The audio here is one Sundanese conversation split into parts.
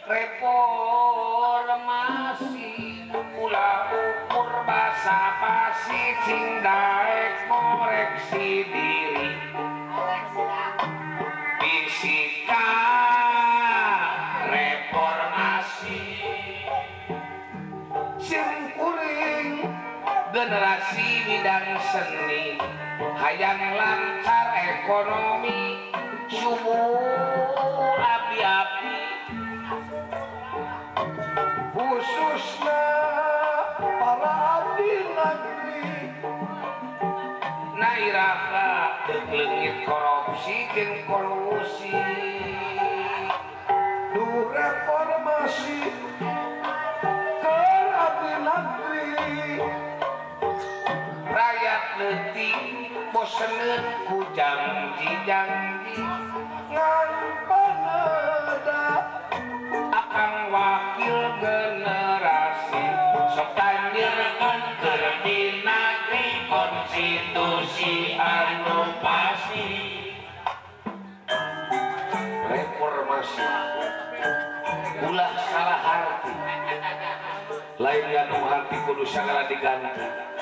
reformasi ulah ukur basa basi cindaek koreksi diri fisika reformasi simkuring generasi bidang seni hayang lancar ekonomi subur api-api khususnya para abdi negeri nairaha leungit korupsi jeung kolusi du reformasi keur abdi negeri rakyat leutik boseneun ku janji-janji ngan panada akang wakil generasi sok tanjeurkeun keur di negeri konstitusi anu pasti reformasi ulah salah arti lain gaduh hati kudu sagala diganti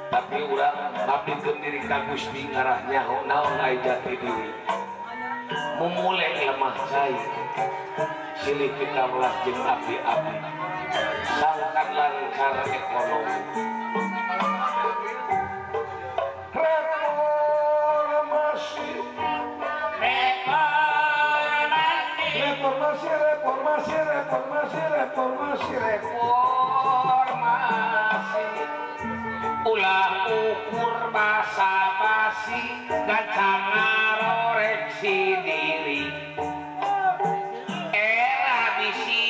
tapi urang ngabdikeun diri ka Gusti ngarah nyaho naon aya jati diri memulai lemah cai silih kita melas jeung api-api sangkan lancar ekonomi reformasi ulah ukur basa basi gacang ngaroreksi diri era bisi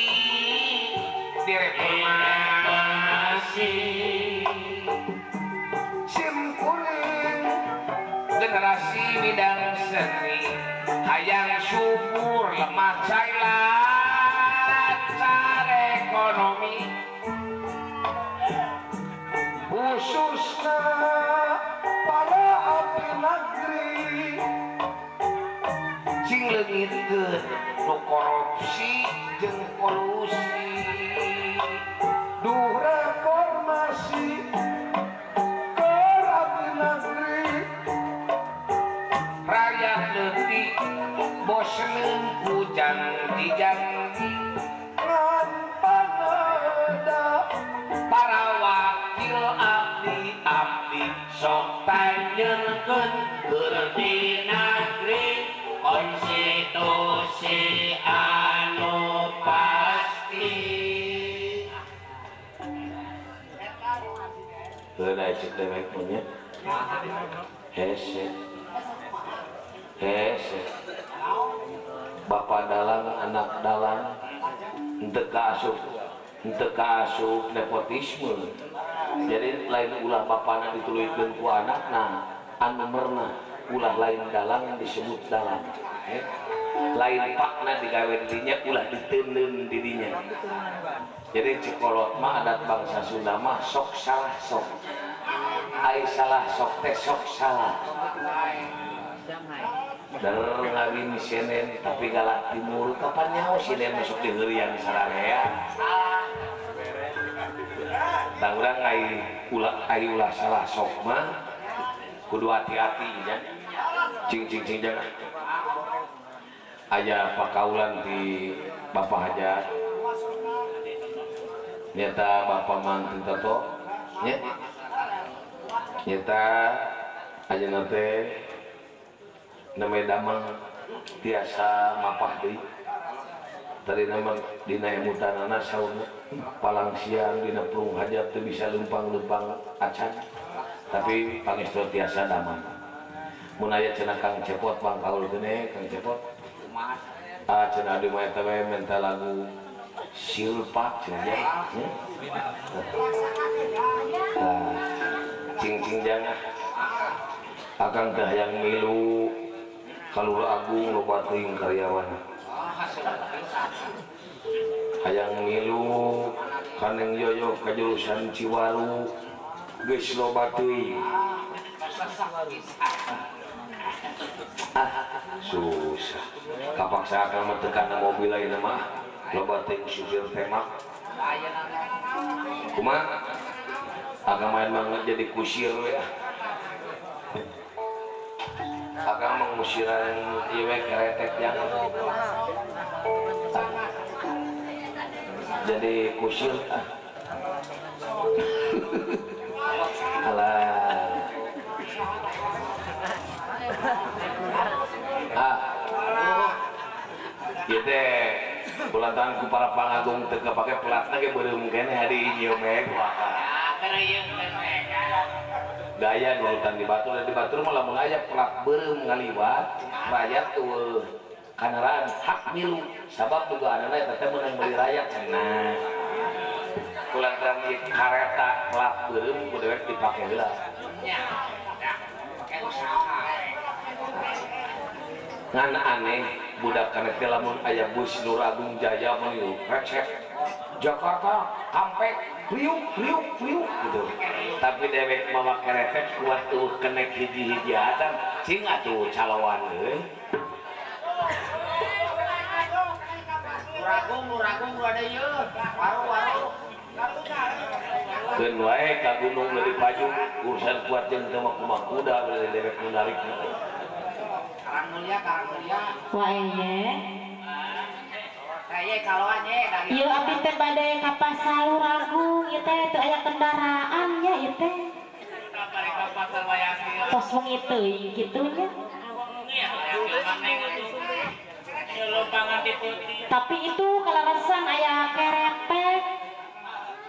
direformasi simkuring generasi bidang seni hayang subur lemah cai lancar ekonomi khususnya para abdi negeri sing leungitkeun nu korupsi jeung kolusi du reformasi keur abdi negeri rakyat leutik boseneun ku janji-janji ngan panada para wakil abdi-abdi sok tanjeurkeun keur di negeri konstitusi anu pasti heula cek dewek punya hese bapak dalang anak dalang henteu kaasup nepotisme jadi lain ulah bapana dituluykeun ku anakna anu merna ulah lain dalang disebut dalang lain pakna digawe didinya ulah diteuneun didinya jadi cikolot mah adat bangsa Sunda mah sok salah sok ai salah sok teh sok salah dar ngawin Senen tapi galak timur kapan nyaho Senen masuk di heurian sararea da urang ai ulah salah sok mah kudu hati-hati nya cing jangan aya pakaulan di Bapak Haja nyata Bapak Mantin Toto nya nyata ayeuna teh namanya damang tiasa mapah deui tadi nama dina emutanana sauna palang siang dina purung hajat teu bisa lempang-lempang acan tapi pangestu tiasa damang mun aya cenah Kang Cepot bangkaul geuning Kang Cepot cenah di mah eta we menta lagu silpak cenah cing jangan akang teh hayang milu Kalur Agung loba teuing karyawan hayang milu kaneng yoyo ka jurusan Ciwaru geus loba teuing susah kapaksa akan metekan mobil lain mah loba teh supir temak kumaha agak main banget jadi kusir ya agak mengusiran iwe keretek yang jadi kusir alah ieu teh kulantaran ku para pangagung teu kapake pelatna ge beureum keneh hadi ieu meg gaya nurutan di batur dan di batur malah mun aya pelat beureum ngaliwat rakyat tuh kanaraan hak milu sabab dugaanna eta teh meunang meuli rakyat nah kulantaran ieu kareta pelat beureum ku dewek dipake heula ngan aneh budak kana teh lamun aya bus Nur Agung Jaya menilu recep Jakarta Kampek riuk gitu tapi dewek mawa keretek kuat tuh kenek hiji-hiji adam cing atuh calowan euy Nur Agung ada ieu waru keun wae ka gunung leuwih pajung urusan kuat jeung teu mah kuda beureum dewek nu narik gitu Karang mulia wae kayak kaloan ye dari ieu abdi teh bade ka pasar Ragung ieu teh teu aya kendaraan nya ieu teh bade ka pasar wayang tos wengi teuing kitu nya tapi itu kalarasan aya keretek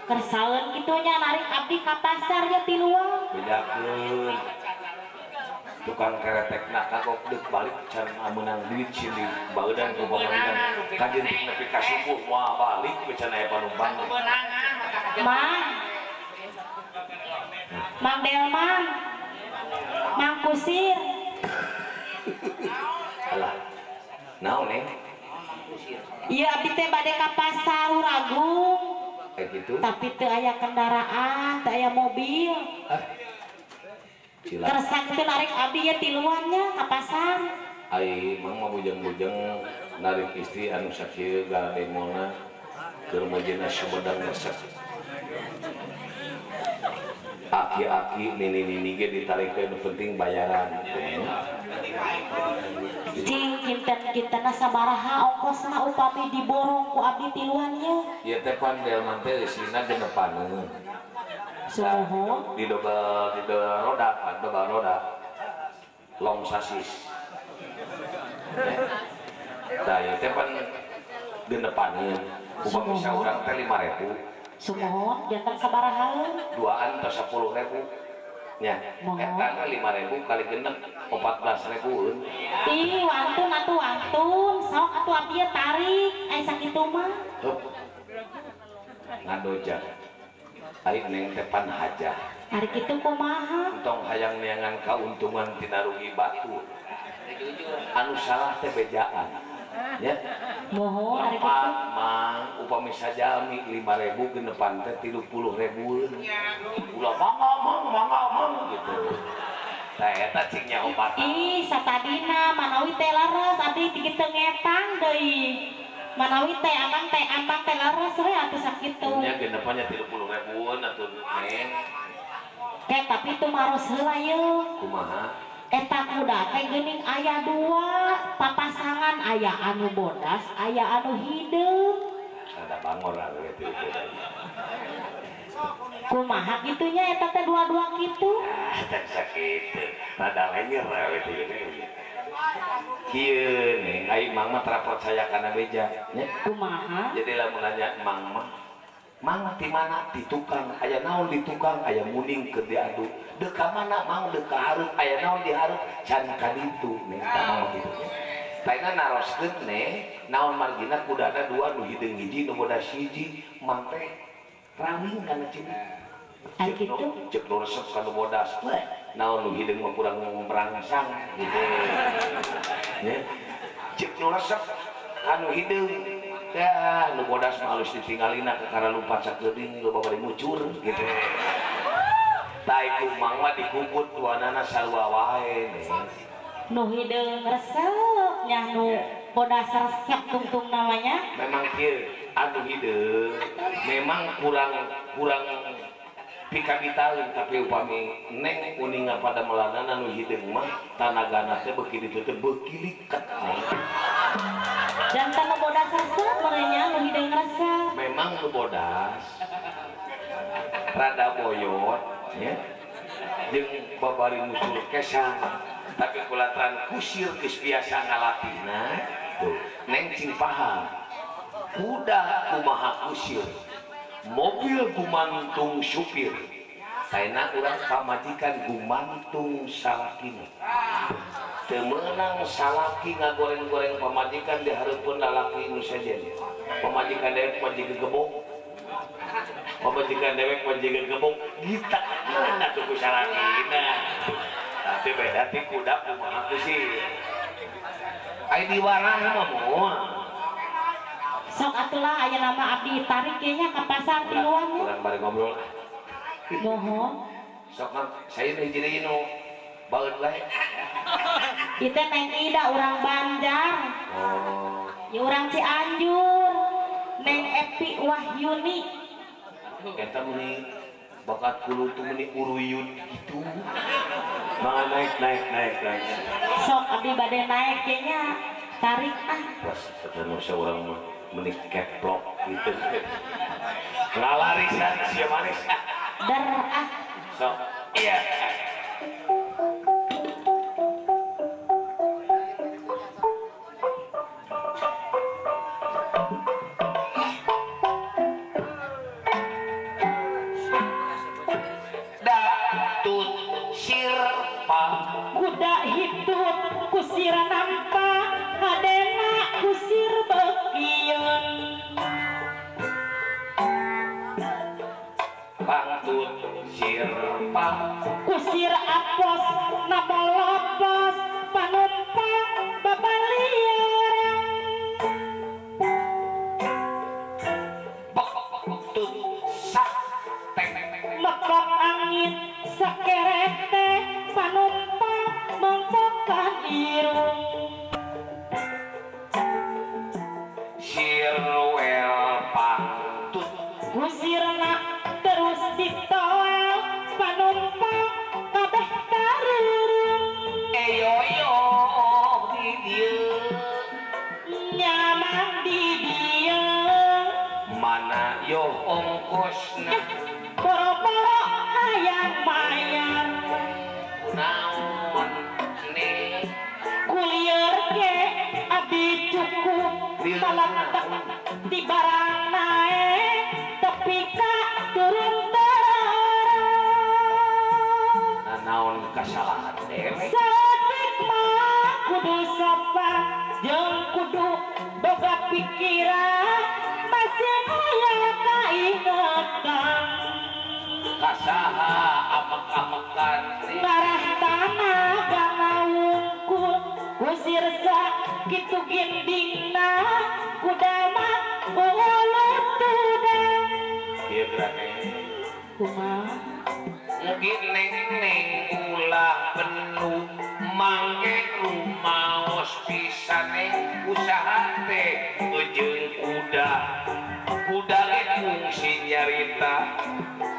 kersaeun kitu nya narik abdi ka pasar ya tiluang bedakeun tukang keretek nak kagok deuk balik can amunang duit cili baeudan ku pamarikan kajeun nepi ka subuh moal balik can aya panumpang Mang Delman Mang Kusir alah naon neng ieu abdi teh bade ka pasar Ragung kayak gitu tapi teu aya kendaraan teu aya mobil kersak itu narik abdi ya tiluannya ke pasar ai mang mah bujang-bujang narik istri anu sakieu garademona keur mojena Sumedang resep aki-aki nini-nini ge ditarikeun penting bayaran cing kinten-kintenna sabaraha ongkosna upami diborong ku abdi tiluannya ieu teh pan delman teh isina genepaneun sumoho di double roda long sasis nah ya teh pan genepaneun upami saurang teh 5.000 sumoho jantan sabaraha duaan teh 10.000 nya eta 5.000 kali genep 14.000 ih wantun atuh wantun sok atuh abdi tarik aya sakitu mah ngadojak aing neng tepan hajah hari kitu kumaha entong hayang neangan kauntungan tina rugi batu anu salah teh bejaan ya moho hari kitu mang upami sajami 5.000 genepan teh 30.000 ulah mang gitu tah eta cingnya obat ih satadina manawi teh laras abdi dikitu ngetang deui manawi teh abang teh laras we atuh sakitu nya genepannya 30.000 atuh neng tapi itu maros heula yeuh kumaha eta kuda teh geuning aya dua papasangan aya anu bodas aya anu hideung ada bangor we teh kumaha gitunya eta teh dua-dua kitu teh sakitu rada lenyer we teh kieu neng aing mang mah tara percaya kana beja nya kumaha jadi lamun nanya mang ti mana di tukang aya naon di tukang aya muning keur diadu deuk ka mana mang deuk ka hareup aya naon di hareup can ka ditu neng tamang kitu taina naroskeun ne naon margina kudana dua nu hideung hiji nu bodas hiji mang teh rawing kana cina cek nu resep kana bodas naon nu hideung mah kurang merangsang gitu nya cek nu resep anu hideung ya nu bodas mah halus ditinggalina karena lupa sakeuring loba bari mucur gitu tah iku mang mah dikukut tuanana sarua wae nu hideung resep nya nu bodas resep tungtung namanya memang kieu anu hideung memang kurang pikabitaeun tapi upami neng uninga pada melanana nu hideung mah tanagana teh beuki ditu teh beuki liket dan tanu bodas resep merenya nu hideung resep memang nu bodas rada boyot ya jeung babari musul kesang tapi kulantaran kusir geus biasa ngalatihna tuh neng cing paham kuda kumaha kusir mobil gumantung supir saena urang pamajikan gumantung salakina teu meunang salaki ngagoreng-goreng pamajikan di hareupeun lalaki nu sejen pamajikan dewek majikan gebong pamajikan dewek majikan gebong gita mana tuh salakina tapi beda ti kuda kumaha kusir ai diwarang mah moal sok atulah aya nama abdi tarik kayaknya ka pasar tiluannya urang bari ngobrol mohon sok saya hiji deui nu baeud bae ieu teh Neng Ida urang Banjar oh ya urang Cianjur Neng Epi Wahyuni eta meni bakat kulo tuh meni uruyun gitu mah naik sok abdi bade naik kayaknya tarik ah pas ketemu seorang mah meni keplok gitu ngalarisan sia manis dar ah sok iya kuda hitut kusir nampa hadena kusir bekieun bangtut sirpa kusir apos nabolopos panumpang babaliarang bektut sak teng mekok angin sakerete panumpang mengkokan irung sirwel pantut kusirna terus ditoel panumpang kabeh kareurung eyoyo di dieu nyaman di dieu mana yo ongkosna boro-boro hayang mayar naon nih kulier ge abdi cukup talatak di barang naik tepi ka turun terang naon kasalahan dewe sadik mah kudu sopan jeung kudu boga pikiran masih aya kaingetan kasaha amek-amekan ngarah tanah gana wungkul kusir sakitu gindingna kuda mah ulut tudang ieu berarti kumaha mungkin neng ulah penuh mangge rumaos pisane usaha teh jeung kuda ge fungsi nyarita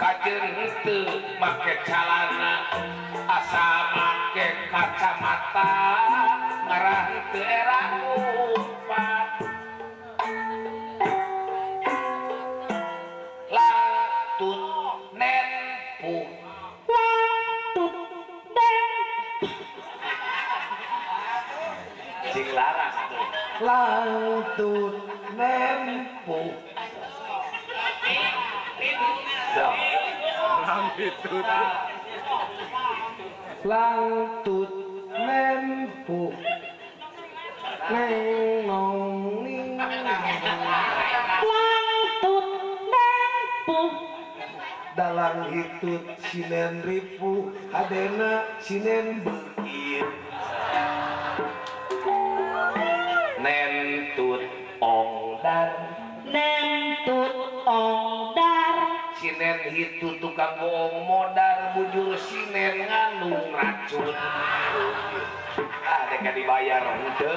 kajeun teu make calana asa make kacamata ngarah teu era umpat latut nempuh latut den cing laras tuh latut nempuh so langtut nempuh nengong ning langtut nempuh dalang hitut sinen ripu hadena sinen beukir nentut ongdar nentut ongdar sinen hitu tukang bohong modar bujur sinen nganung racun mereka dibayar henteu.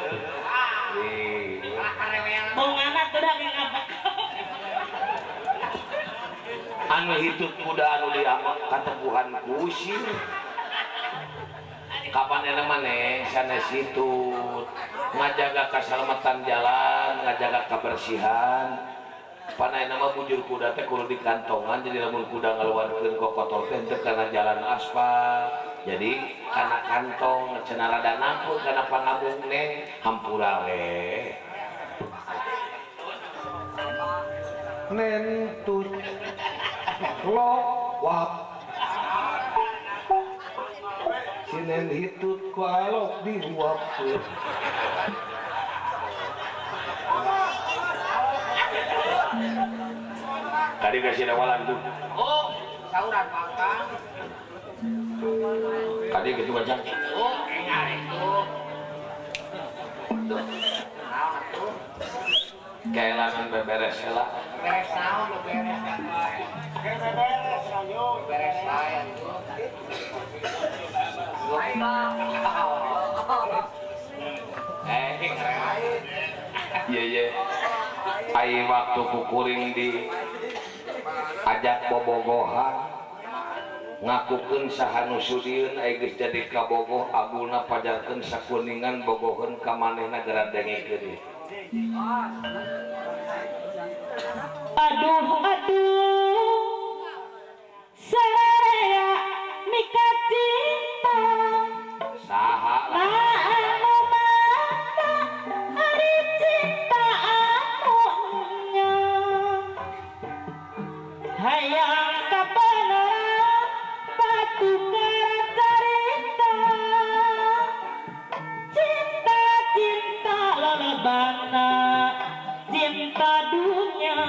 Bongana tuh dah ngapa. Anu hitut kuda anu diamak kateguhan kusin. Kapan enak maneh sanes hitut ngajaga keselamatan jalan, ngajaga kebersihan. Panai nama bujur kuda teh kudu dikantongan, jadi lamun kuda ngaluarkeun ka kotor teh teu kana jalan aspal. Jadi kana kantong cenah rada nampul kana pangabungne hampura we. Nentut lo wap sinen hitut ku alok diuap tadi kasih nawalan tuh Oh sauran makan tadi gitu macam oh enggak itu tuh naon atuh keelangan beberes lah beres naon lu beres kan bae beres ayo beres bae atuh iya ai waktu kukuring di ajak bobogohan ngakukeun saha nu sudieun ai geus jadi kabogoh aguna pajarkeun sakuningan bogoheun ka manehna gara dengikeun. Aduh saya mika cinta Saha nah anu mata hari cinta anunya hayang kabeneran patukar cerita cinta lalebana cinta dunia.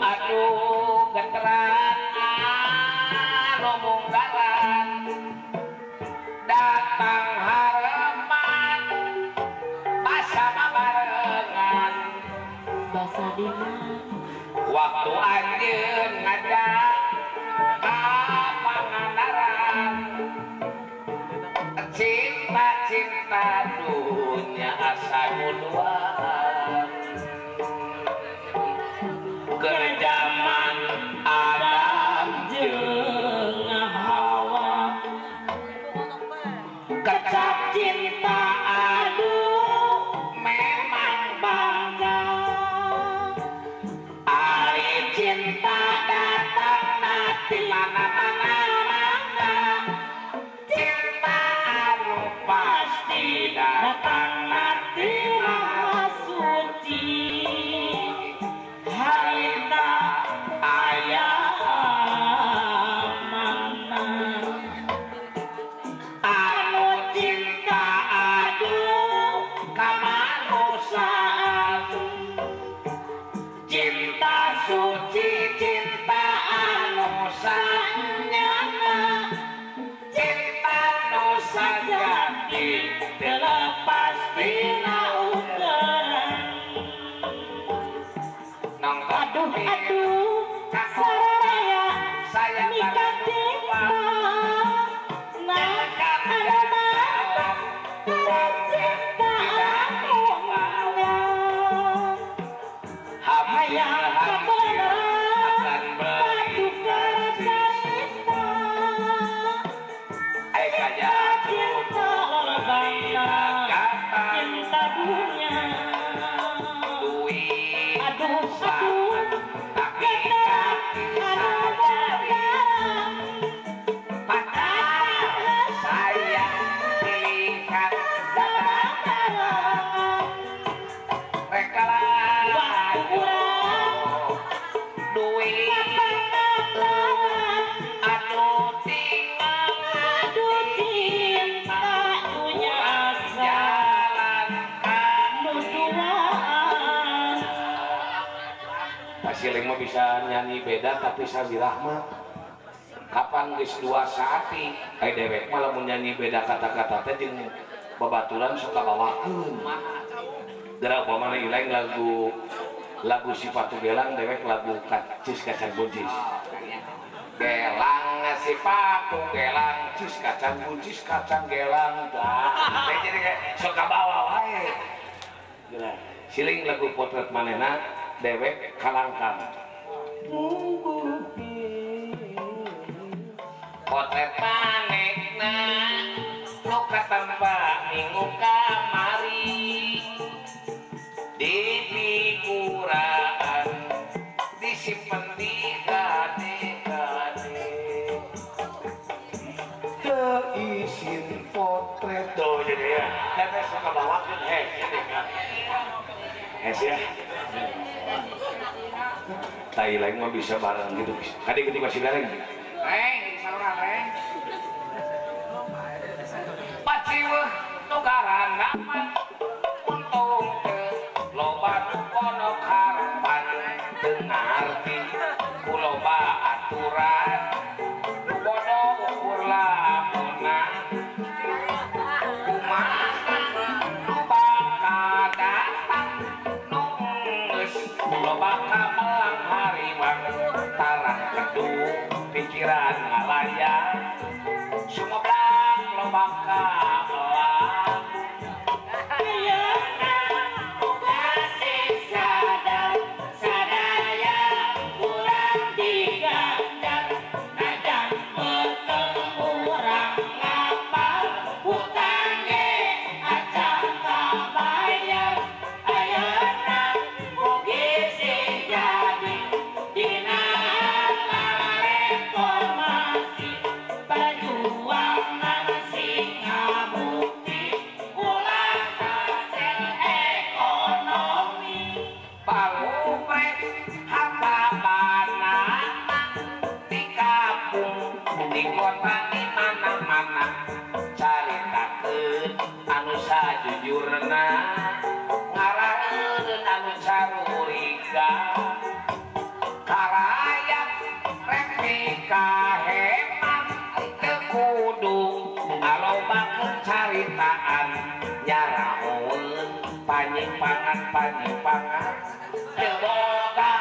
aduh geteran lomonggaran datang harapan masa barengan Basa dina waktu anjeun ngajak ka Pangandaran cinta dunia asa nuduhan kerjaman Adam jeung Hawa kecap cinta aduh memang bangga ari cinta datang nanti mana-mana mangga cinta anu pasti datang nanti maha suci harita ayah mana anu cinta aduh kamanusiaan cinta suci cinta anu sanyana cinta nu sajati terlepas tina ukuran aduh saraya saya mika cinta nah anu mata hari cinta anunya hayang kabeneran patukar cerita cinta lalebana cinta dunia. Aduh saya lihat datang rekalah duit aduh tinggal cinta dunia jalan nuduhan Pasiling mah bisa nyanyi beda tapi sabirah mah kapan geus dua saati ai dewek mah lamun nyanyi beda kata-kata teh jeung babaturan suka bawakeun. Dara upamana ilaeng lagu Sifatu Gelang dewek lagu Kacis Kacang Buncis. gelang nasi paku gelang cis kacang gelang dah jadi kayak suka bawa wae siling lagu potret manena dewek kalangkang potret manekna lu katempa minggu kamari di figuraan disimpen di kade-kade keisin potret tuh jadi ya kita suka bawakan ya tai lain mah bisa bareng gitu kadang ketika masih bareng saluran reng paciweuh nugaran naman untung ke loba kono karepan teu ngarti ku loba aturan bodo ukur lamunna kumaha nu bakal datang nu geus loba kamelang hariwang tarang kedung pikiran ngalayang sumedang loba kamelang ayeuna kasih sadar sadaya urang digandar najan beteng urang ngapal hutang ge acan kabayar ayeuna mugi sing jadi dina reformasi perjuangan sing ngabukti ulah hasil ekonomi palupret harta banana di kampung di kota di mana-mana caritakeun anu sajujurna ngaraeun anu caruriga karayat replika hemat teu kudu ngalobakeun caritaan nyarahoeun panyimpangan teu boga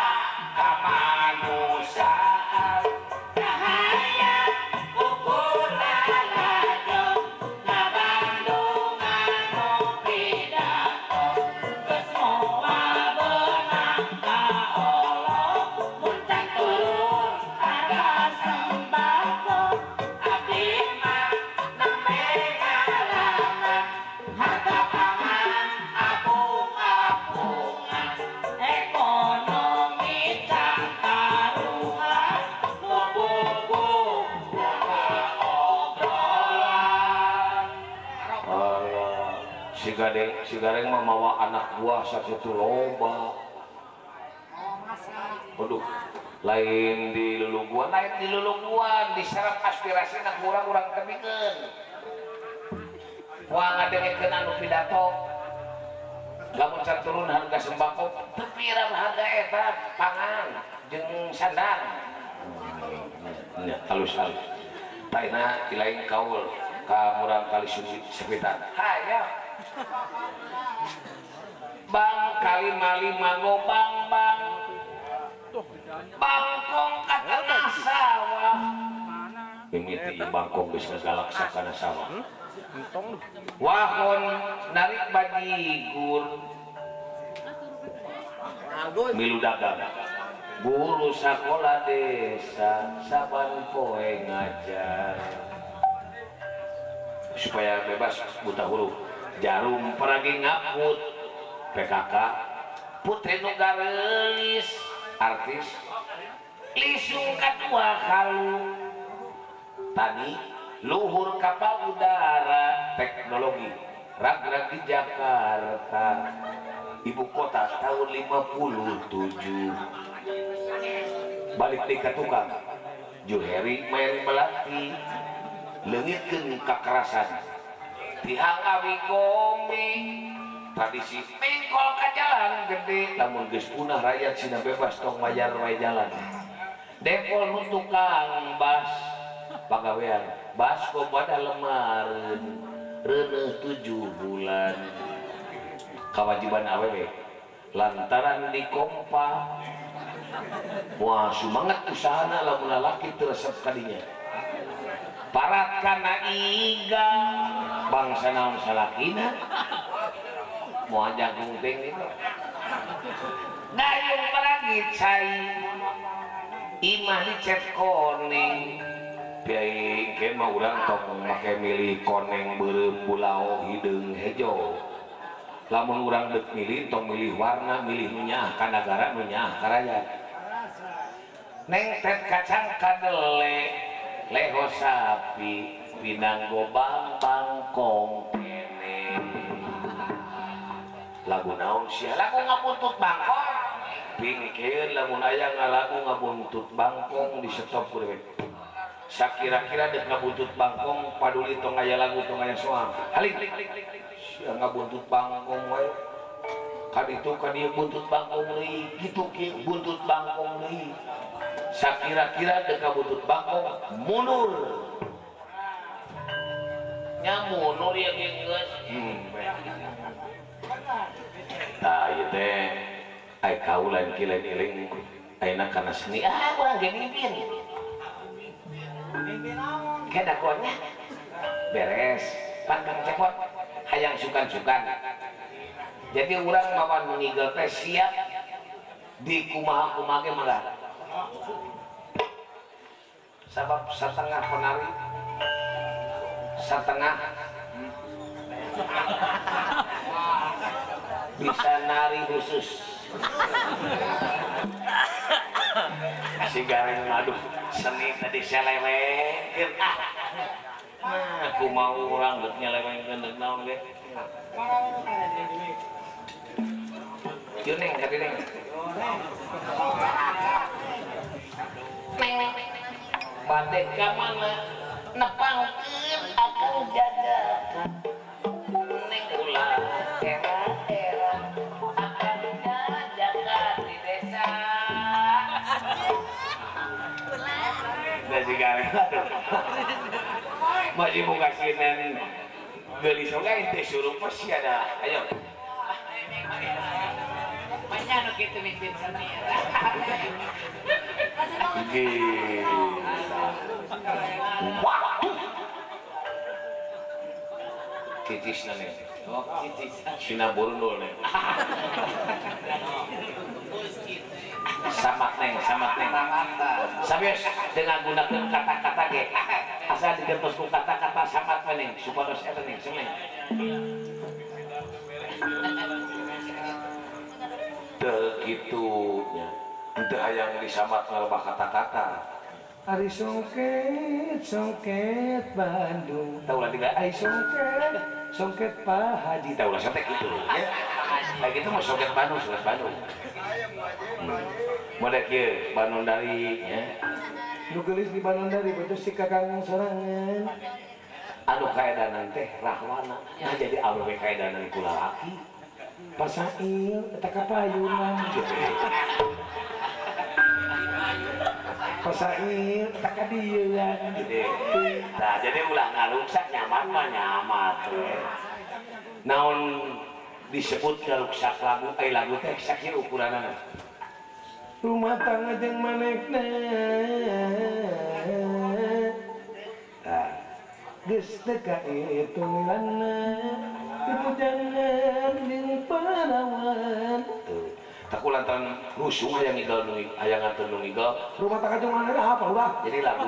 kamanusaan rahayat ukurna lajo ngabandungan nu pidato geus moal beunang ka Allah muncak turun harga sembako abdi mah nembe ngalangan harga pangan apung-apungan ekonomi cangkaruhan nubuku buka obrolan si gareng mah mawa anak buah sakitu loba waduh lain di luluguan diserap aspirasi nak kurang tepikeun wah ngadengekeun anu pidato lamun can turun harga sembako teu pirang harga eta pangan jeung sandang nya halus taina ilaing kaul ka murang kali sepitan hayang bang kali malima gobang bang bangkong ka tengah sawah mimiti bangkong geus ngagalaksakan sawah wahon narik bajigur milu dagang guru sakola desa saban poe ngajar supaya bebas buta huruf jarum peragi ngaput PKK putri nugarelis artis lisung kadua kalu tadi luhur kapal udara teknologi rag-rag di Jakarta ibu kota tahun 57 balik di tukang Juheri main melati leungitkeun kakerasan tihang abi gomi tradisi pengkol ka jalan gede lamun geus punah rakyat sina bebas tong mayar wae jalan depol nu tukang bas pagawean basko pada lemareun reuneuh 7 bulan kewajiban awewe lantaran dikompa wah sumangat usahana lamun lalaki teu resep kadinya parat kana iga bangsa naon salakina mau aja gunting itu dayung palagi cai imah dicet koneng biaya ke mah urang tong make milih koneng beureup pulau hideung hejo lamun urang deuk milih tong milih warna milih nu nyaah ka nagara nu nyaah ka rakyat neng tet kacang kadele leho sapi pinang gobang bangkong kene lagu naon sia lagu ngabuntut bangkong pingkeun lamun aya ngalagu ngabuntut bangkong di stop ku dewe sakira-kira deuk ngabuntut bangkong paduli tong aya lagu tong aya soang haling sia ngabuntut bangkong wae kaditu ka dieu buntut bangkong deui kitu kieu buntut bangkong deui sakira-kira deuk ngabuntut bangkong mundur nya mundur ya geus tah ieu teh ai kaulan kilen iling ayeuna kana seni urang ge mimpin kada konya beres pangkang cepot hayang sukan-sukan jadi urang mawan meninggal teh siap di kumaha-kumaha ge mangga sabab setengah penari setengah bisa nari khusus si gareng aduh seni tadi selewengkeun aku mau urang geus nyelewengkeun deuk naon ge yeuh neng ka neng bade ka mana nepangkeun akan jagakan neng ulah era akan jaga di desa dari gareng masih buka sinen beli sungai teh suruh pasti ada ayo banyak nu kitu mimpin seni titis na nih sina burundul nih samak neng sabios dengan gunakan kata-kata ge asal digentos ku kata-kata samak neng supados eta neng semeng teu kitu nya henteu hayang disamat ngalebah kata-kata ari songket Bandung tahu lah tidak ai songket Pak Haji tahu lah sampai gitu ya kayak gitu mah songket Bandung model kieu Banondari nya nu geulis di Banondari betul si kakang sorangan anu kaedanan teh rahwana nah jadi awewe kaedanan ku lalaki pasail eta kapayunan gitu pasail eta ka dieu kan gitu nah jadi ulah ngaluksak nyaman mah nyaman naon disebut ngaluksak lagu lagu teh sakieu ukuranana rumah tangga jeung manehna geus teu ka itu nilana jangan jeung parawan tak lantaran rusuh hayang ninggal nu hayang ngatur nu ninggal rumah tangga jeung manehna apa ulah jadi lagu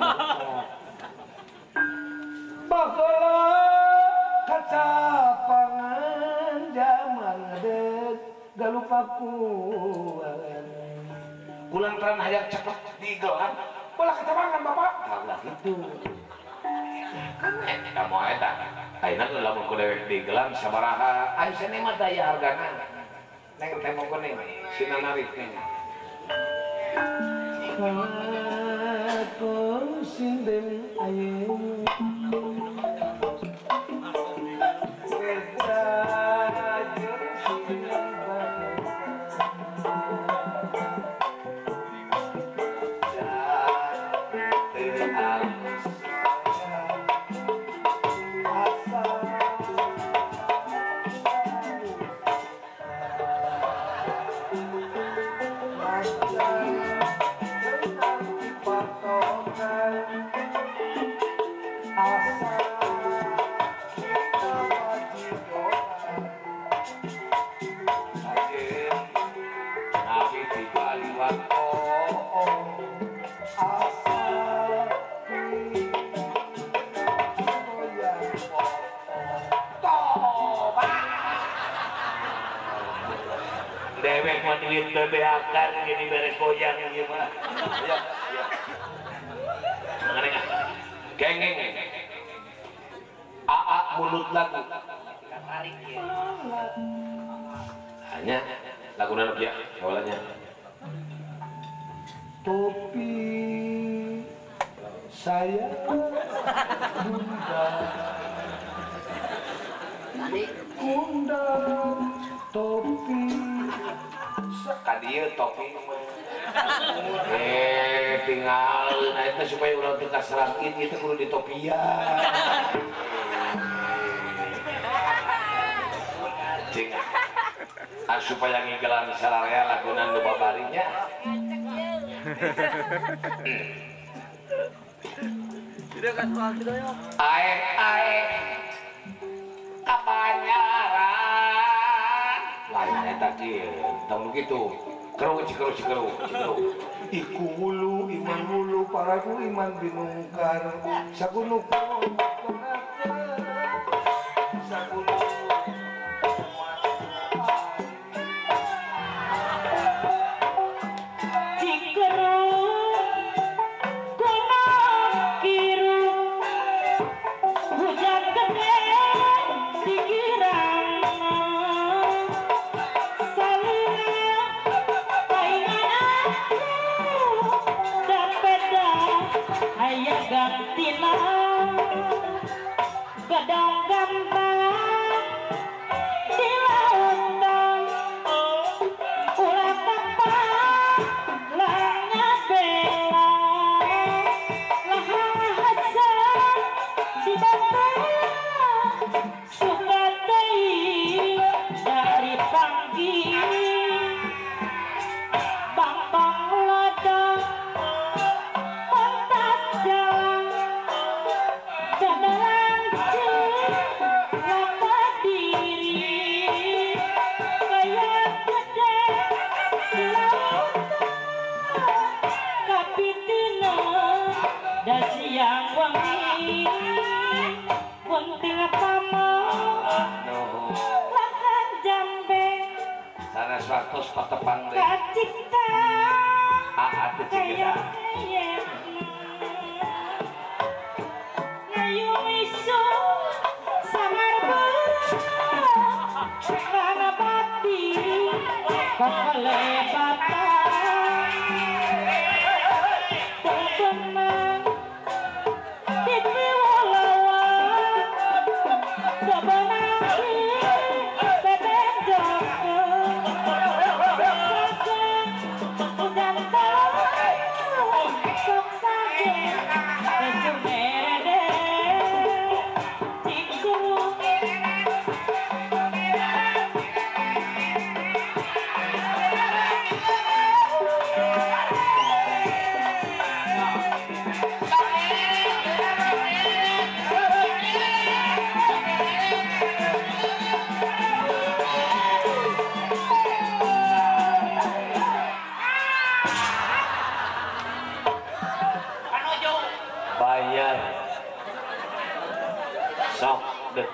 bakala kacapangan zaman ngadeg galupakuan kulantaran hayang cepet digelan bola kacapangan bapak lah gitu kamu eta ayeuna geus lamun ku dewek digelan sabaraha aya seni mah daya hargana neng teh monggo neng sina narik neng aku sinden ayeuna mah duit bebeakan gini beres goyang ieu mah. Ya. Mengenai kengeng. AA mulut lagu. Hanya lagu nanu kieu awalnya. Topi saya bunda topi kadieu topi tinggal nah itu supaya urang teu kasrangkeun itu kudu ditopian cing supaya ngigelan sararea lagunan nu babarinya ae kabanyaran lain eta kieu tong kitu keru iku hulu iman hulu paraku iman binungkar sagunung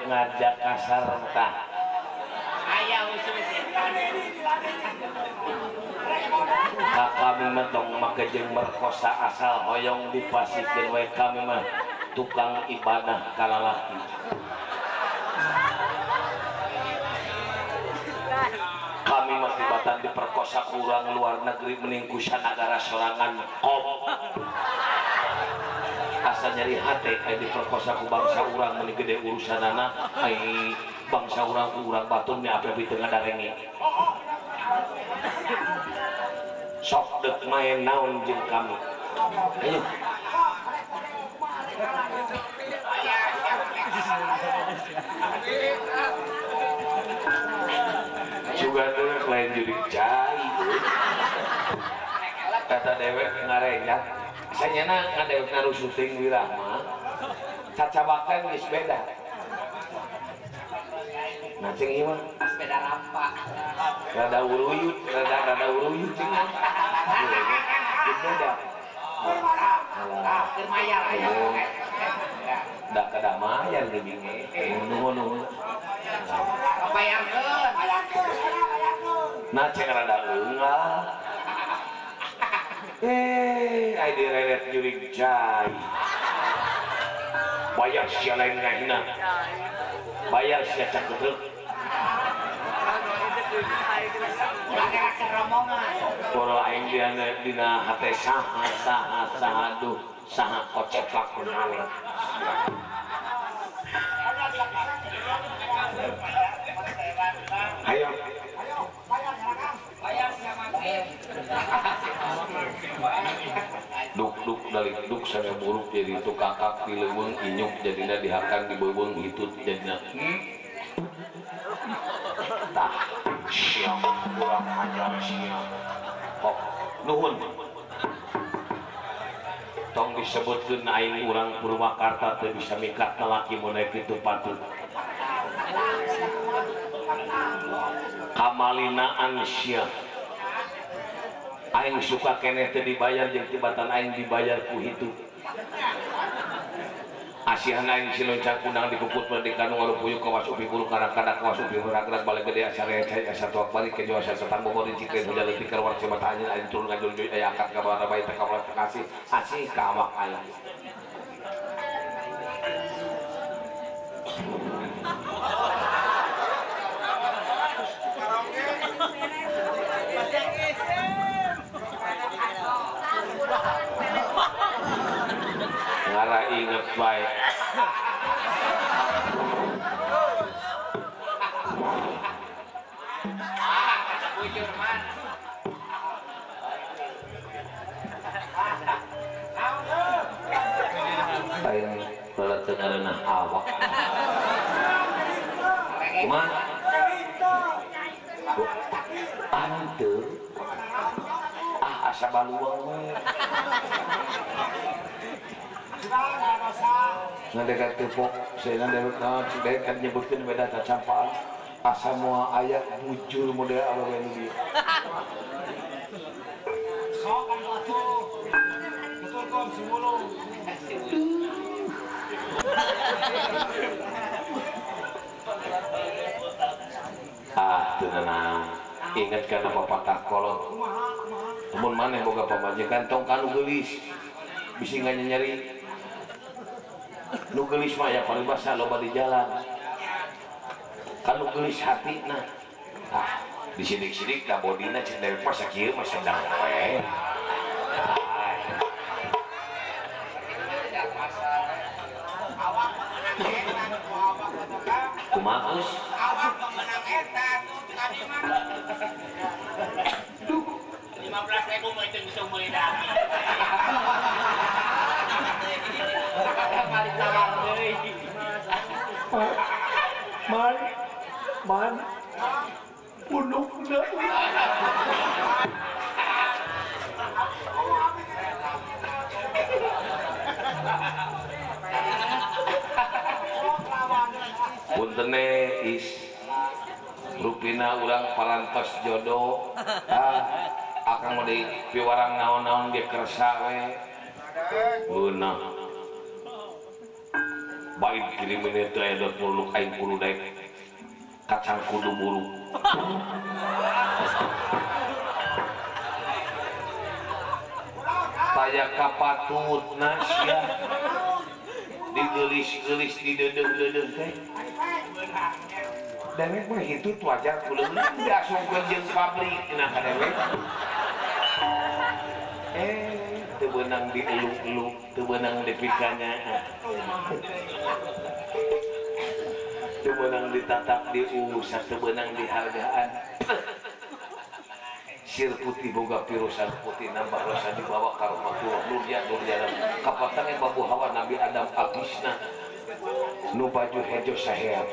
ngajak kasar entah kami metong make jeung merkosa asal hoyong dipasikeun we kami mah tukang ibadah kalalaki kami mah tibatan diperkosa kurang luar negeri meningkusan negara sorangan kop asa nyari hati kayak diperkosa ku bangsa urang meni gede urusanana ai bangsa urang ku urang batur nya apa di tengah darengi sok dek main naon jeung kami ayo juga tuh lain judik cai kata dewek ngarenyak sanyana ngadewek naruh syuting wirama cacabakan geus beda nah cing ieu mah beda rampak rada uruyut rada uruyut cing beda keur mayar aya da kadamayan di binge nu bayarkeun nah cek rada enggak ay direret jurig jai bayar sia lain ngahina bayar sia cak betul kalau aing dina hate saha duh saha kocek lakun ayo duk dalik sana buruk jadi itu kakak di leuweung inyuk jadina dihakan di beubeung hitut jadina tah siang kurang ajar siang kok nuhun tong disebutkeun aing urang Purwakarta teu bisa mikat laki monek kitu patut kamalinaan sia aing suka keneh teu dibayar jeung tibatan aing dibayar ku hitu asihan aing siloncang kundang dikukut merdeka nu ngarupuyuk kawas upi bulu kanak-kanak kawas upi horak-horak balik gede asar recai asar tuak balik ke jawa asar setang bogor dicikrin hujan letih keluar cemata anjing aing turun ngajul juy aya angkat ke bawah bayi tekawal tekasih asih ke awak aing ngara inget baik aing belat dengarna awak kumaha ante asa baluang we ngadekat tepok saya dekat nyebutkan beda campaan asa mua ayat bujur model awewe nu dieu sok kan atuh betul kon si mulung tenang ingat kana papatah kolot mun maneh boga pamajikan tong kanu geulis bisi nyari nu geulis mah ya paribasa loba di jalan kanu geulis hatina disidik-sidik ka bodina cek dari pas sakieu mah sedang we kumaha geus awak pemenang eta tuh tadi mah 15.000 mah itu bisa meuli dami kali tawar deui man punukna puntene is rupina urang parantos jodoh akang mau di piwarang naon-naon ge kersa we beunah baik kirimin teu aya dot muluk aing kudu daek kacang kudu buru taya kapatutna sia digelis-gelis dideudeuh-deudeuh teh dewek mah itu wajar kuleun diasungkeun jeung pabrik nah ka dewek teu beunang dieluk-eluk teu beunang dipikanya teu beunang ditatap diusah teu beunang dihargaan sir putih boga pirusan putih nambah rasa dibawa ka rahmatullah nurja kapatang babu hawa Nabi Adam abisna nu baju hejo saheat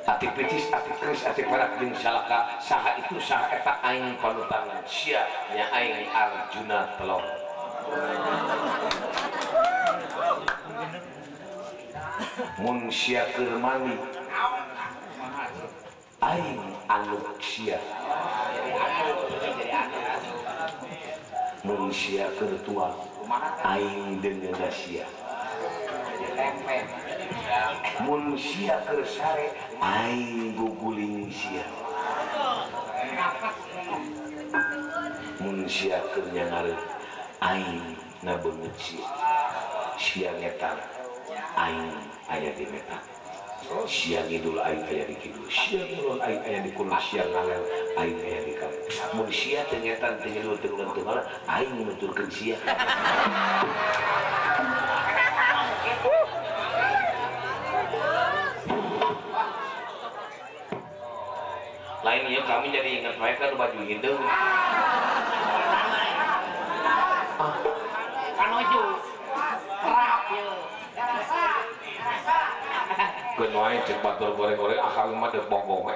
ati picis ati keris ati perak jeung salaka saha itu saha eta aing panutangan sia nya aing Arjuna telok mun sia keur mani aing anu sia mun sia keur tua aing deungeuna sia mun sia keur sare aing guguling sia mun sia keur nyangareun aing na beungeut sia ngetan aing aya di metan sia ngidul aing aya di kidul sia ngulon aing aya di kulon sia ngalel aing aya di kalem mun sia teu ngetan teu ngidul teu kulon teu ngalel aing nuturkeun sia lainnya kami jadi ingat mereka tuh baju hidung Kanoju rap ya kenuai cek batur goreng-goreng akal mah dek bogong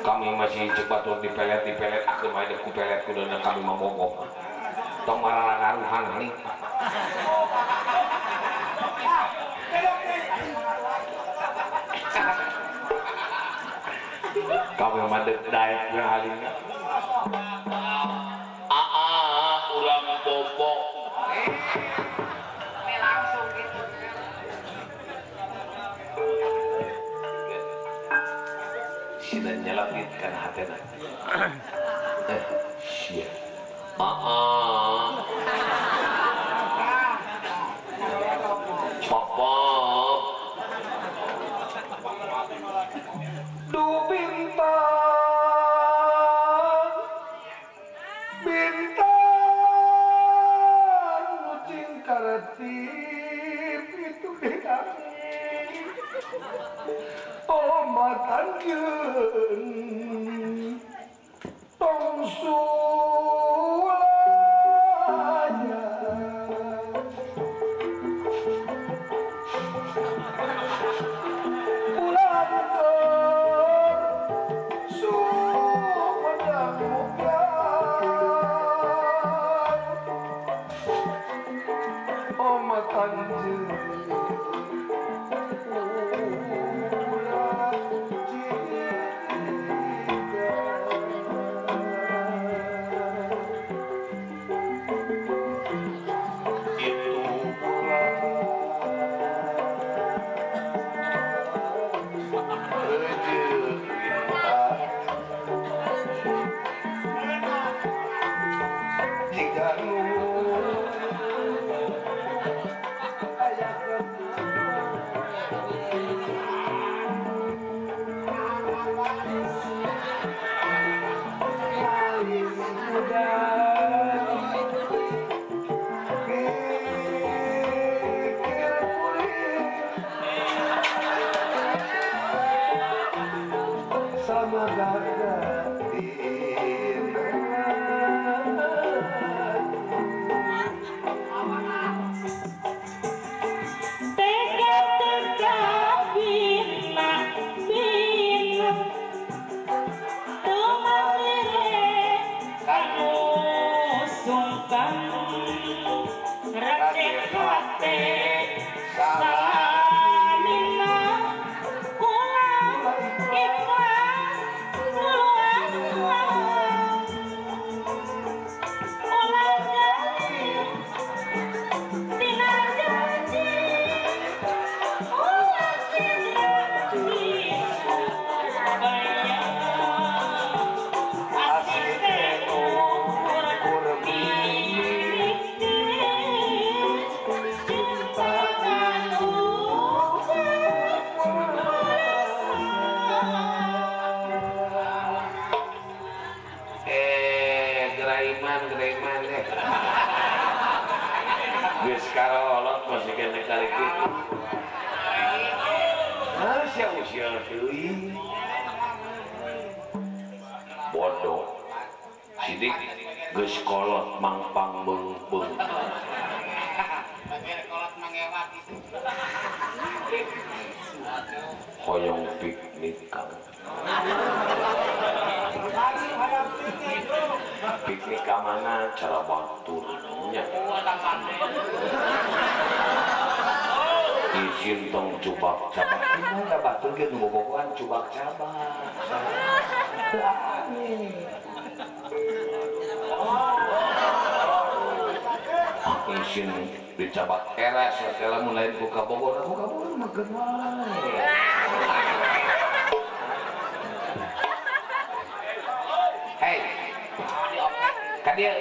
kami masih cek batur dipelet akal mah dek kupelet kudana kami mah bogong tong marararuhan nih kami mah dek daek yang halina ulang bobok ini langsung gitu sida nyelapit kan hatena sia papa du bintang nucing karetip itu deh oh matankeun tong sulanya ulang sumedang mukan oh matankeun geus karolot masih kena kali kitu sia usia teuing bodoh sidik geus kolot mangpang beung-beung bagian kolot mangewat itu hoyong piknik kang piknik ka mana cara baturnya izin tong cubak cabak mana batur ge nu bobogohan cubak cabak mesin dicabat keras setelah mulai buka Bogor makan wae. Hei kadia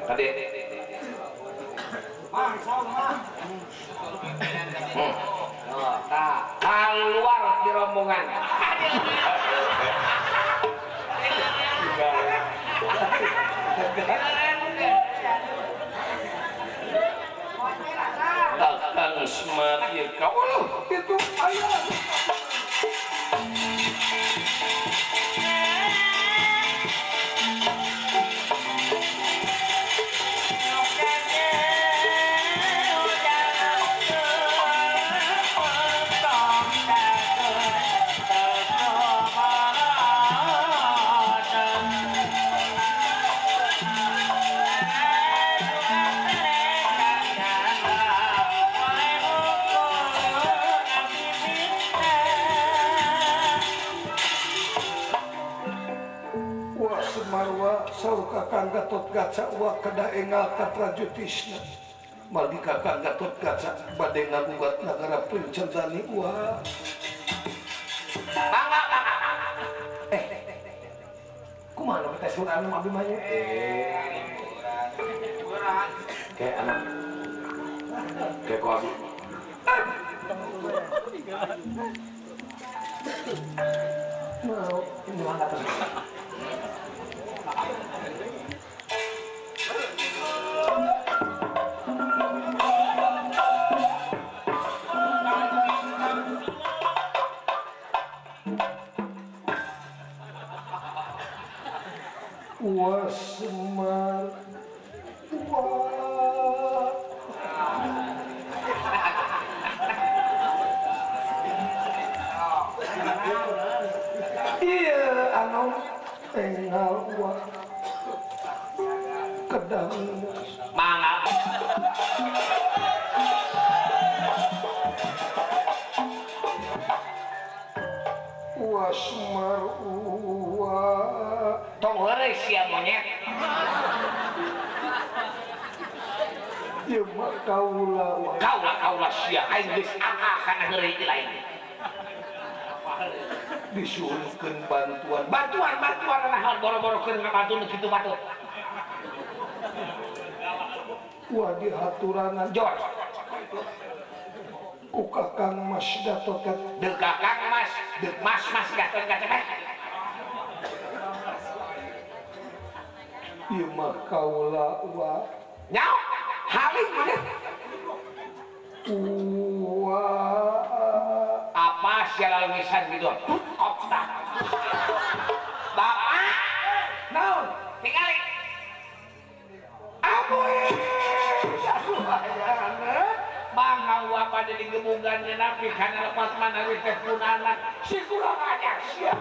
kadia keluar di rombongan. Takkan smart ya kau itu ayah. Saur kakang Gatot Kaca wa kada engal ka prajutisna maldi kakang Gatot Kaca bade ngagugat nagara Pencendani wa Bangga kumaha teh surana abdi mah kayak anak kayak ku abdi mau ini mangga terus Semar iya anu engal wa kedang mangga Semar tong heureuy sia monyet ieu mah kaula sia aing geus aka kana heureuy ti lain disuruhkeun bantuan nah boro-boro keur ngabantu kitu batut wa dihaturanan jor ku kakang Mas Gatot Kaca deuk kakang mas deuk mas Gatot Kaca ieu mah kaula wa nyaho haling mana apa sialan ngisan gitu kopta bapak naon tingali apoe bangga apa di gemugannya napi karena lepas mana wis teh pun anak si kurang ajar sia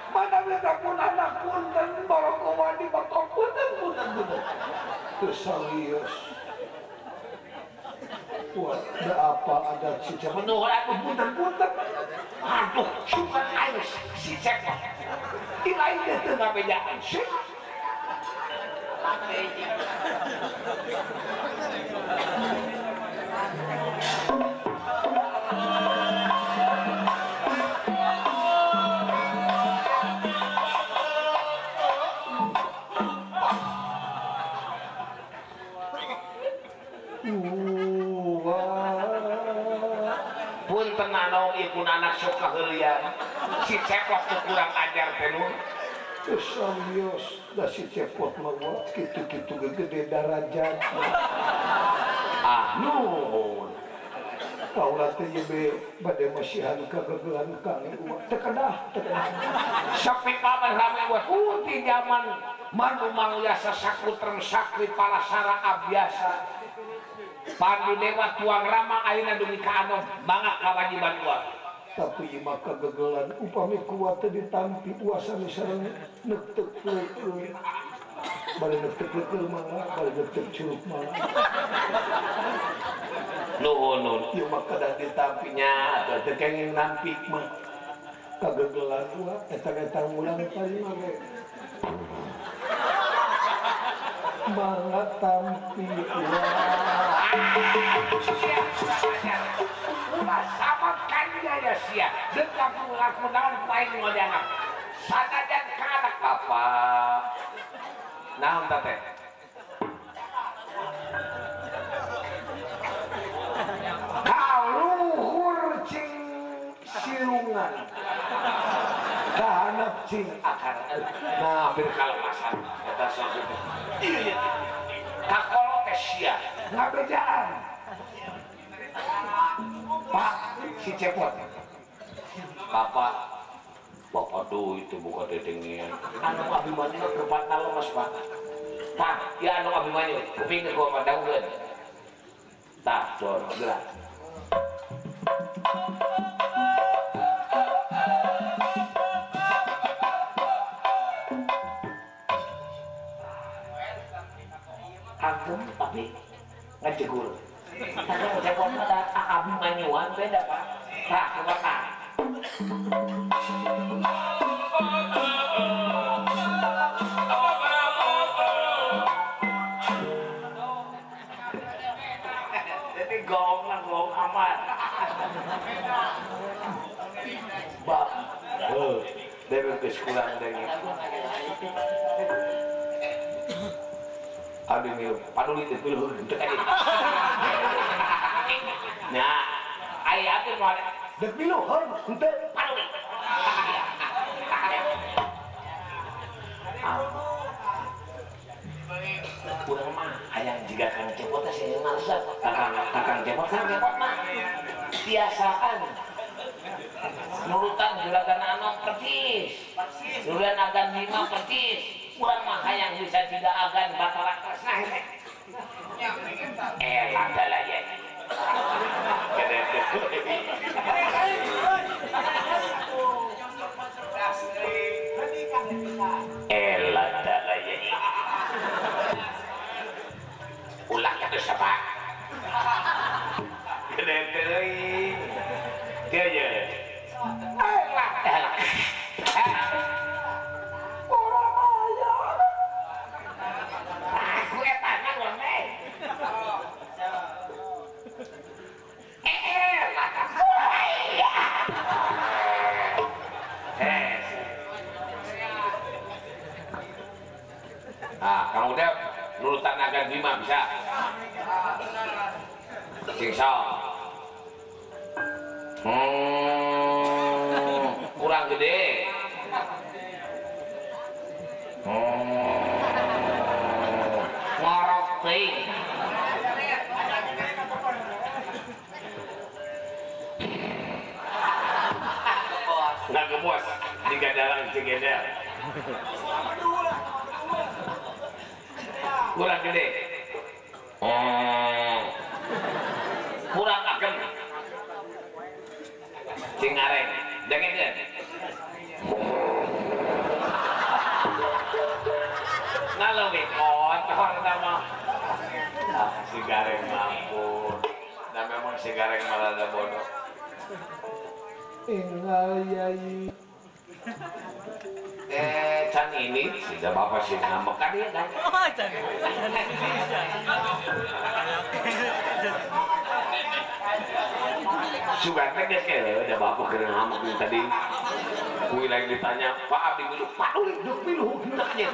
mana wis teh pun anak punten borok wadi bakal punten kesalius wah ada apa ada si Cep menuhur aku punten aduh cuma air si Cep ilain dia tengah bejaan sih punten anu ieu anak sok kaheurian si Cepot kurang ajar teh nu kesalius da si Cepot mah kitu-kitu gede darajat nuhun kaula teh ye bade masihan kagagelan kang teu kadah sapi paman rame buat kunti zaman manu mangyasa sakutrem sakri palasara abiasa Pandu Dewa tuang rama ayeuna demi ka anom mangga kawajiban gua tapi ieu mah kagagelan upami kuat teh ditampi puasa misalnya neuteuk leukeun bade neuteuk leukeun mah bade neuteuk curug mah nuhun ieu mah kada ditampinya atuh teu kenging nampi mah kagagelan gua eta ulang tadi mah mangga tampi sama kannya ya sia dekat mengaku naon paling ngodangan sanajan kanak apa naon teh kaluhur cing silungan kahanap cing akar nah hampir kalepasan eta sok iya kakolo teh sia ngabejaan Pak si cepot Bapak aduh itu bukan dedengian anu Abimanyu kepat kalau mas Pak ya anu Abimanyu kuping gua padangkeun tah dor gerak kagum tapi ngejegul tapi cepot ada Abimanyuan beda Pak Pak kemana jadi gong amat bab dewe geus kurang deui abi ngilu paduli teh piluh henteu aya nah aya atuh moal dek piluh henteu paduli urang mah hayang jiga Kang Cepot teh sing ngarasa Kang Cepot mah biasaan nurutan juragan Anong persis juragan Agan Bima persis urang mah hayang bisa jiga Agan Batara Kresna hese adalah ya adalah ya ulah kata siapa gede deui dia ya aku etana ngomong Kang Udep nurutan Agan Bima bisa sing saong kurang gede ngorok teuing nggak gemuas di gadalang cegedel kurang gede kurang agem cing areng dengekeun ngalowi kotor sama si gareng mampu dan memang si gareng malah ada bodoh enggal yai can ini sudah bapak sih ngambek kan ya kan sugan teh geus ada bapak keur ngambek nih tadi kuwi lagi ditanya Pak Abdi milu paduli duk milu henteknya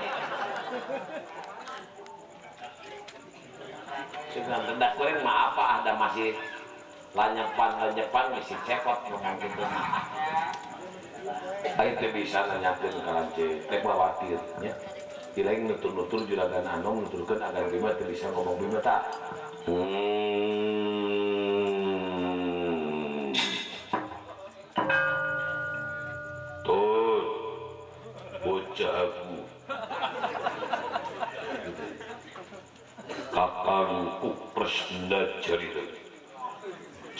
sugan tendak kuring mah apa ada masih lanyepan masih cepot bukan gitu ayo teh bisa nanyakeun ka lance teh khawatir nya ilaing nutur-nutur juragan Anom nuturkeun Agan Bima teh bisa ngomong Bima tak tuh bocah aku kakangku Presna Jarira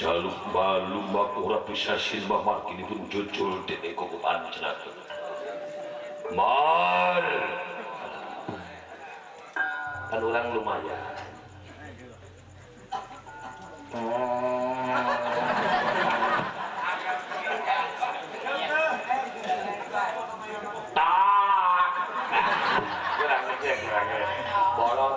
jaluk malu makura bisa silma markini pun jujur dene kokopan cenaka mar kan orang lumayan tak kurang ngecek bolot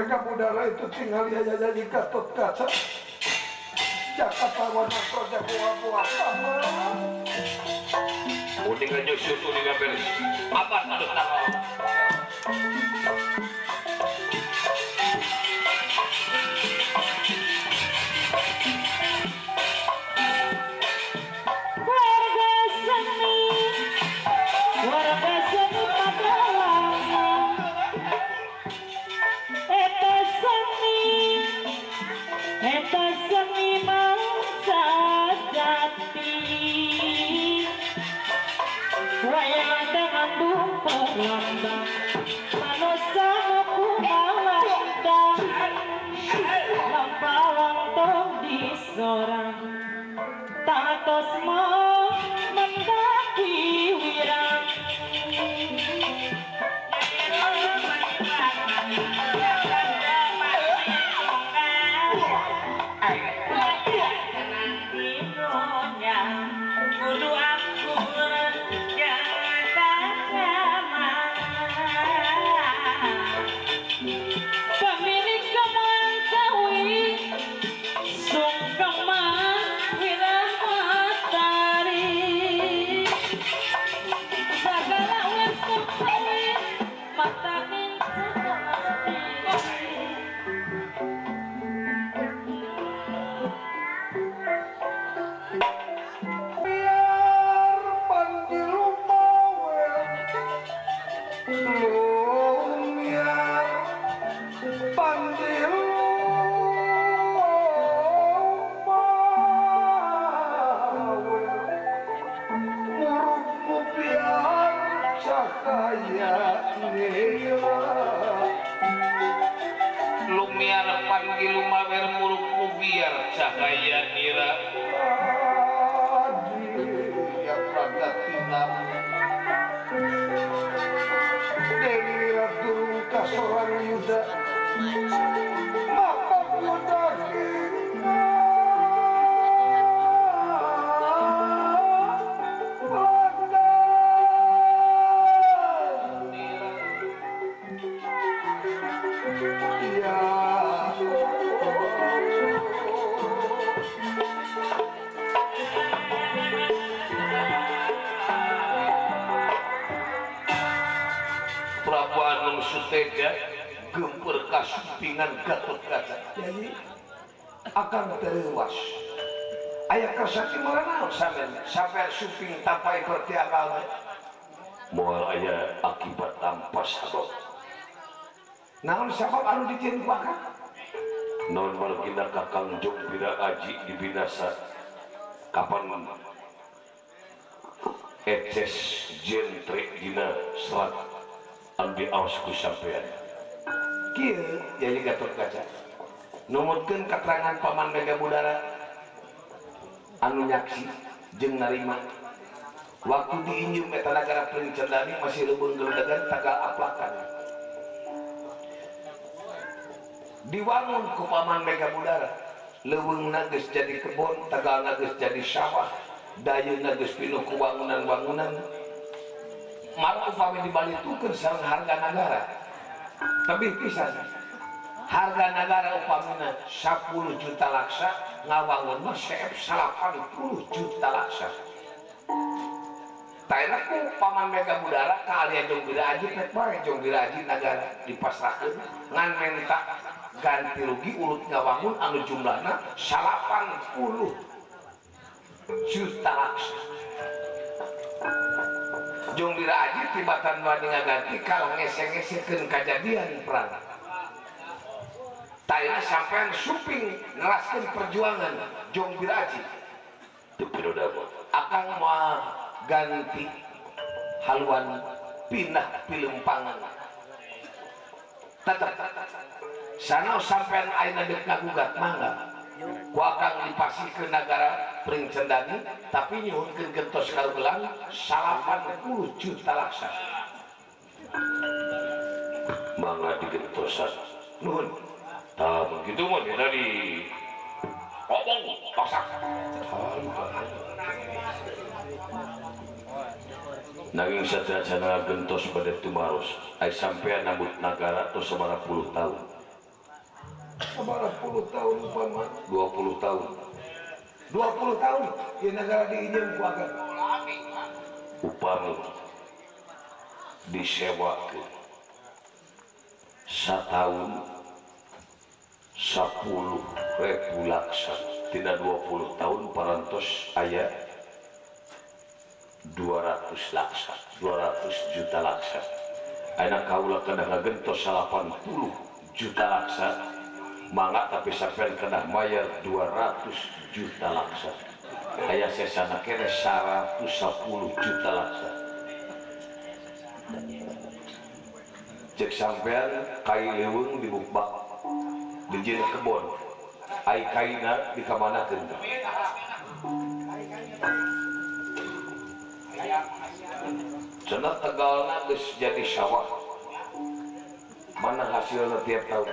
Mega Budara itu tinggal ya jadi Gatot Kaca. Jakarta warna proyek buah-buah sama. Mending aja syukur dengan beres. Apa satu tahu? Lumiar panggil mawer muruk biar cahaya nira. Ya Pragatinam Dewi Ratu Kasoran Yuda maka Yuda Sutega gempur kasupingan Gatot Kaca. Jadi akan terlewas. Ayah kasati merenang sampai suping tapai pertiakan. Moal ayah akibat tampas sabab. Naon sabab anu ditimpakan? Non malgina kakang Jombira Aji dibinasa. Kapan eces jentre dina serat ambil awasku sampean. Kieu Jadi Gatot Kaca numutkeun keterangan Paman Mega Budara anu nyaksi jeung narima waktu diinjum eta nagara Princendani masih leubeung geledagan tagal aplakan diwangun ku Paman Mega Budara leuweungna geus jadi kebon tagalna geus jadi sawah dayeuna geus pinuh ku wangunan-wangunan malah upami dibalitukeun sareng harga negara tapi pisan harga negara upamina 10 juta laksa ngawangun mah seep 80 juta laksa taena ku Paman Mega Budara ka Alia Jombira Aji pek bae Jombira Aji negara dipasrahkeun ngan menta ganti rugi urut ngawangun anu jumlahna 80 juta laksa. Jombira Aji tibatan wani ngaganti kalau ngese-ngesekeun kajadian perang. Taina sampean suping neraskeun perjuangan Jombira Aji. Teu pirodama. Akang moal ganti haluan pindah pilempangan. Tetep sanaos sampean ayeuna deuk ngagugat mangga. Ku akang dipasih ke negara Princendani tapi nyuhunkeun gentos karugelang 80 juta laksa. Mangga digentosan nuhun. Tah begitu mah dari ngomong pasak. Nanging sadrajana gentos pada tumaros ai sampean nambut nagara tos 90 tahun. Sabaraha puluh tahun upama 20 tahun 20 tahun di negara diizinkan ku agan upami disewakeun satahun 10.000 laksa tina 20 tahun parantos aya 200 laksa 200 juta laksa ayeuna kaula kedah ngagentos 80 juta laksa mangga tapi sampean kedah mayar 200 juta laksa aya sesana kene 110 juta laksa cek sampean kai leuweung di bukbak di jina kebon ai kaina di kamanakeun cenah tegalna geus jadi sawah mana hasilna tiap tahun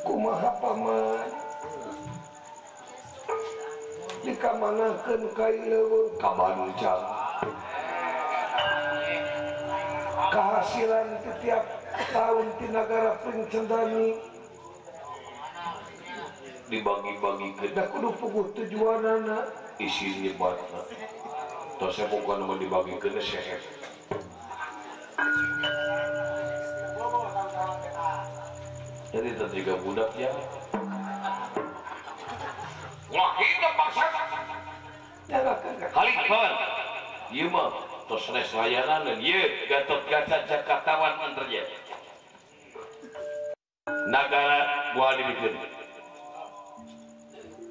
kumaha paman dikamanakeun kai leuweung kabancang kehasilan setiap tahun di negara Pencendani dibagi-bagikeun da kudu puguh tujuanana isi nyebatna tos bukan mau dibagikeun sehet jadi tertiga budak ya wah hidup bangsa nyalakeun ka Khalifah ieu mah tos res layanan ieu Gatot-Kaca Cakatawan Antarja nagara moal dibikeun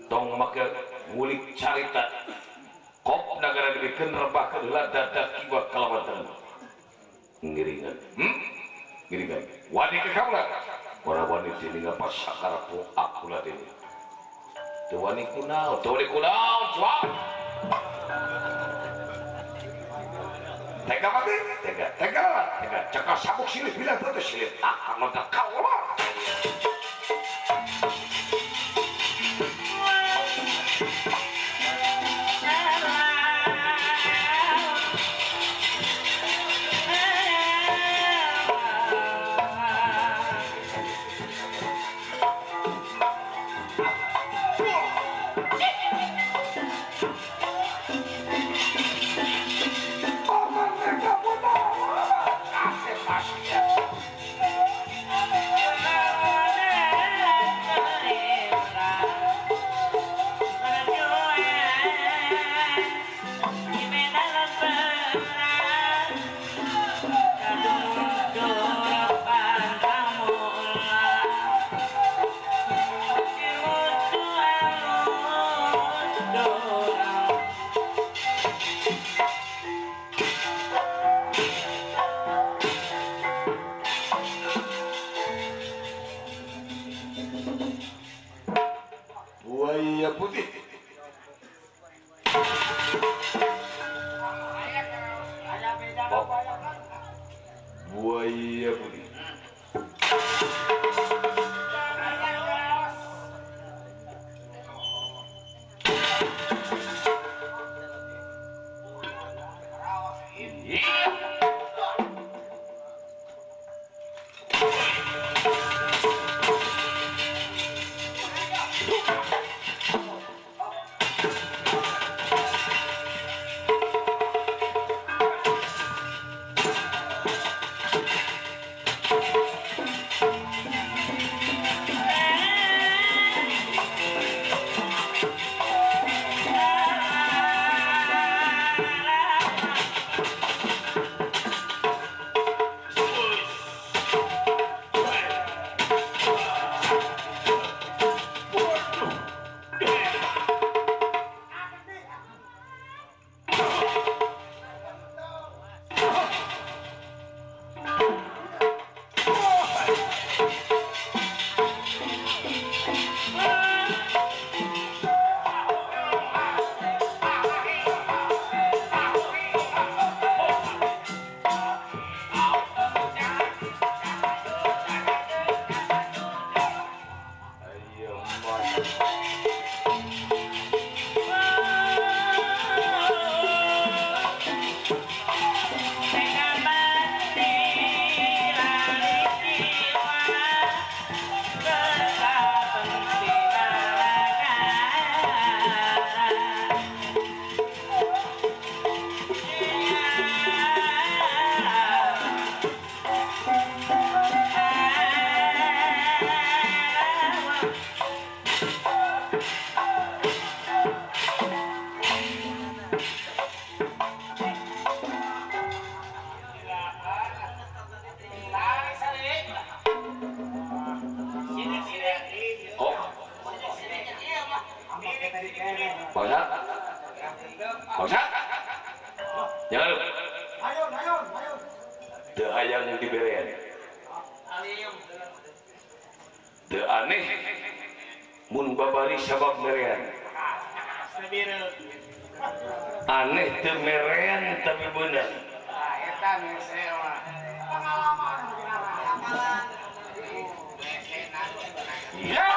tong make ngulik carita kop nagara dibikeun rebah keula dadak kiwa kalawatan ngiringan ngiringan wani ke kaula ora wani tininga pas sakarapu akula deui teu wani kunaon cuak tega mati tega cekal sabuk silih bilang teu silih akan lontar kaula buaya putih buaya putih teu hayang diberen teu aneh mun babari sabab merean aneh teu merean tapi bener ya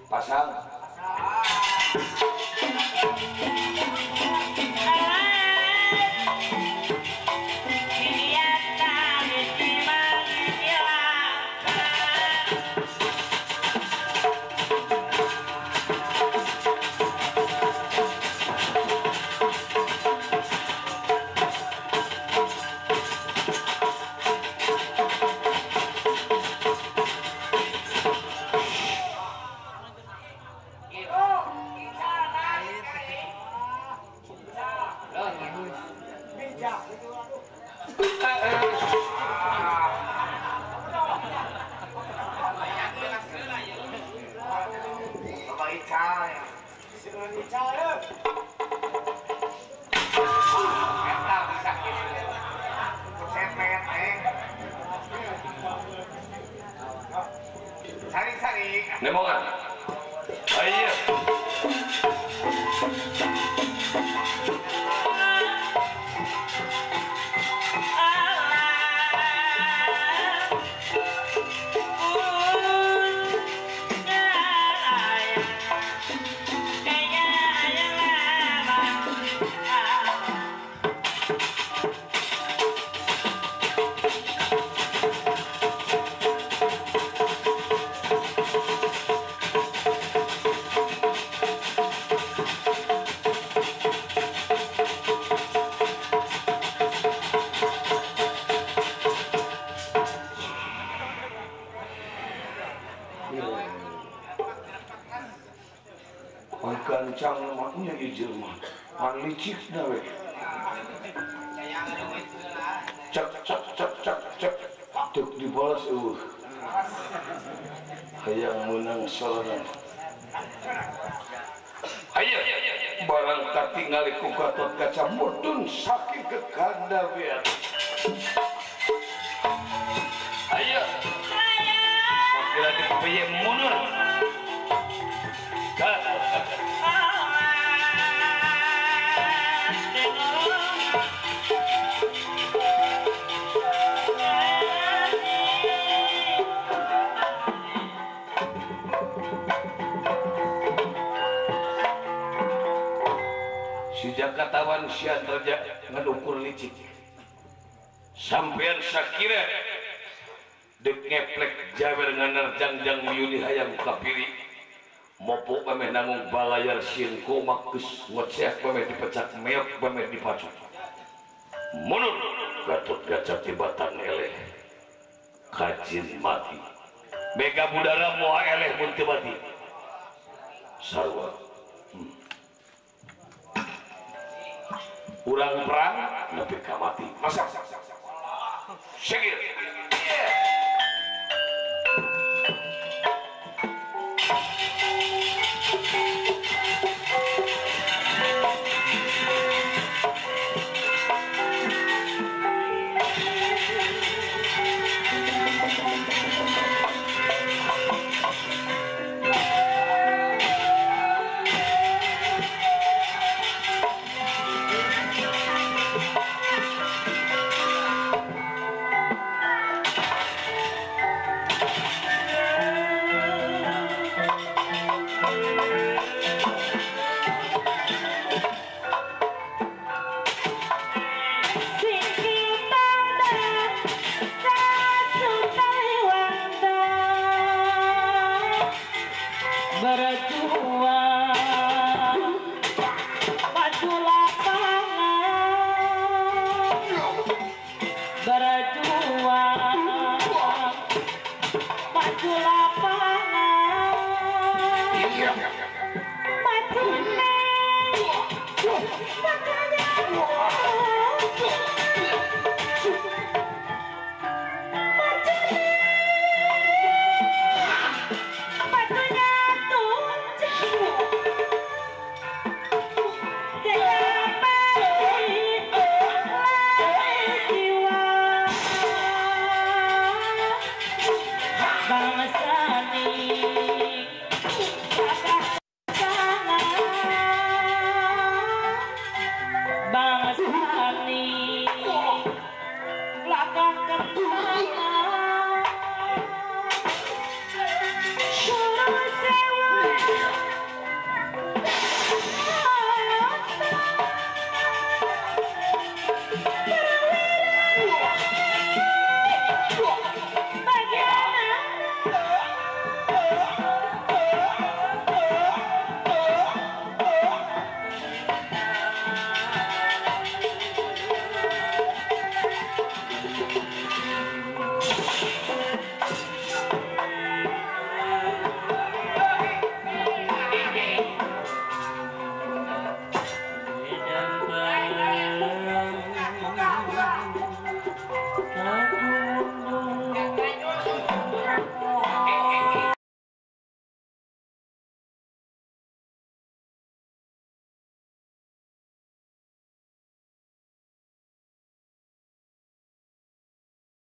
pasang nemongan ayo kancang maknya ijil mah pan licik nawe cek cek cek cek cek tuk dibalas hayang menang sorangan ayo barang katingali ku Gatot Kaca mudun saking kekanda biar ayo kira dipeye mundur sejak katawan sian raja ngadukur licik sampean sakira dek ngeplek jawer nganerjang-jang miuni hayang kapiri mopo pameh nanggung balayar sieun komak geus ngoceh pameh dipecak meok pameh dipacuk mundur Gatot Kaca tibatan eleh kajin mati mega budara moal eleh mun teu mati sarua urang perang nepi ka mati masa segir berjuang